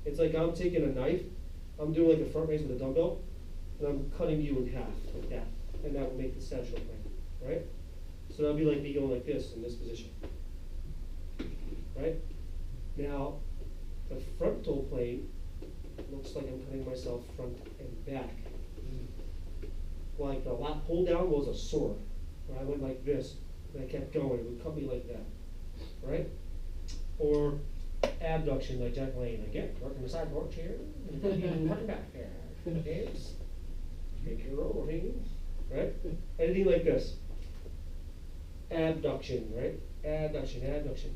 It's like I'm taking a knife, I'm doing like a front raise with a dumbbell, and I'm cutting you in half, like that. And that would make the sagittal plane, right? So that'll be like me going like this in this position, right? Now, the frontal plane looks like I'm cutting myself front and back. Like the lat pull down was a sword, where I went like this, and I kept going, it would cut me like that, right? Or abduction, like Jack Lane, again, working the sideboard here, and cutting back here, dance, take your overhand, right? Anything like this. Abduction, right? Abduction, abduction.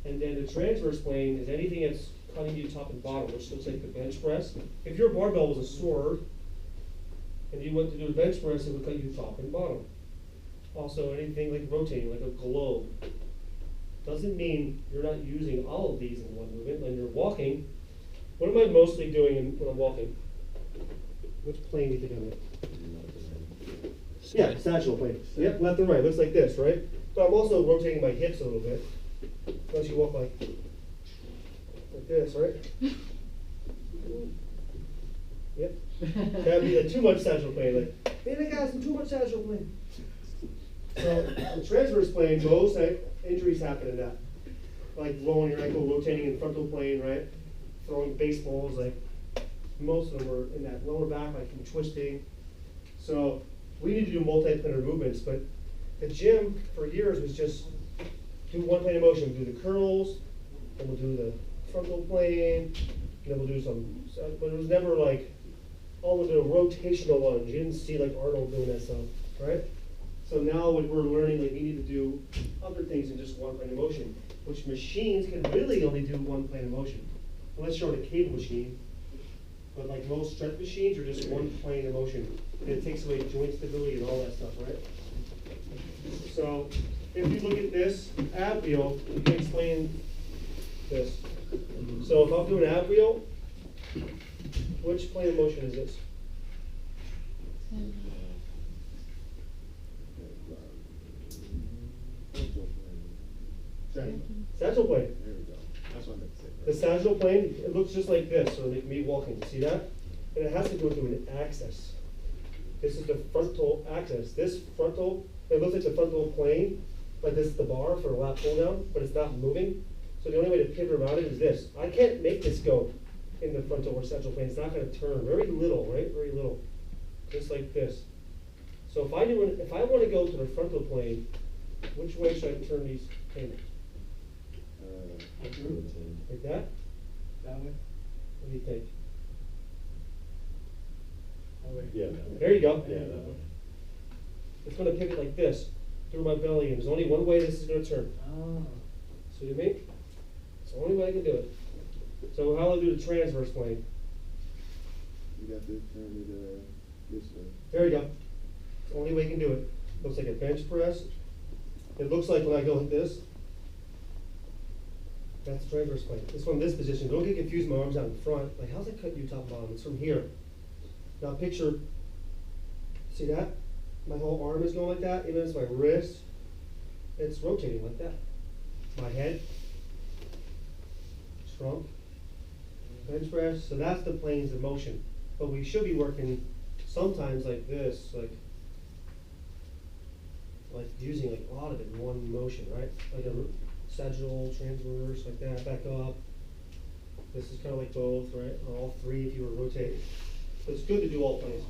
And then the transverse plane is anything that's cutting you top and bottom, which looks like the bench press. If your barbell was a sword, and you went to do a bench press, it would cut you top and bottom. Also, anything like rotating, like a globe. Doesn't mean you're not using all of these in one movement. When you're walking, what am I mostly doing when I'm walking? Which plane do you think I'm in? Yeah, sagittal plane. Yep, left and right. Looks like this, right? But I'm also rotating my hips a little bit. Unless you walk like this, right? Yep. That'd be like too much sagittal plane. Like, man, I got some too much sagittal plane. So the transverse plane, most injuries happen in that. Like rolling your ankle, rotating in frontal plane, right? Throwing baseballs, like most of them are in that lower back, like from twisting. So we need to do multi-planar movements, but the gym for years was just do one plane of motion. We'll do the curls, then we'll do the frontal plane, and then we'll do some, but it was never like, oh, we'll do a rotational lunge. You didn't see like Arnold doing that stuff, right? So now what we're learning, like we need to do other things than just one plane of motion, which machines can really only do one plane of motion, unless you're on a cable machine. But like most strength machines are just one plane of motion, and it takes away joint stability and all that stuff, right? So if you look at this ab wheel, you can explain this. So if I'm doing ab wheel, which plane of motion is this? Sagittal plane. There we go. That's what I meant to say. The sagittal plane, it looks just like this, so like me walking. See that? And it has to go through an axis. This is the frontal axis. This frontal, it looks like the frontal plane, like this is the bar for a lat pull down, but it's not moving. So the only way to pivot around it is this. I can't make this go in the frontal or sagittal plane. It's not going to turn. Very little, right? Very little. Just like this. So if I want to go to the frontal plane, which way should I turn these payments? Like that? That way? What do you think? That way. Yeah. There you go. Yeah, that way. It's going to pivot like this through my belly, and there's only one way this is going to turn. Oh. See what I mean? It's the only way I can do it. So how do I do the transverse plane? You got to turn it this way. There you go. It's the only way you can do it. Looks like a bench press. It looks like when I go like this, that's the transverse plane. It's from this position. Don't get confused, my arm's out in front. Like, how's it cut you top and bottom? It's from here. Now picture, see that? My whole arm is going like that, even it's my wrist. It's rotating like that. My head, trunk, bench press. So that's the planes of motion. But we should be working sometimes like this, like using like a lot of it in one motion, right? Like a sagittal, transverse, like that, back up. This is kind of like both, right? Or all three if you were rotating. So it's good to do all planes.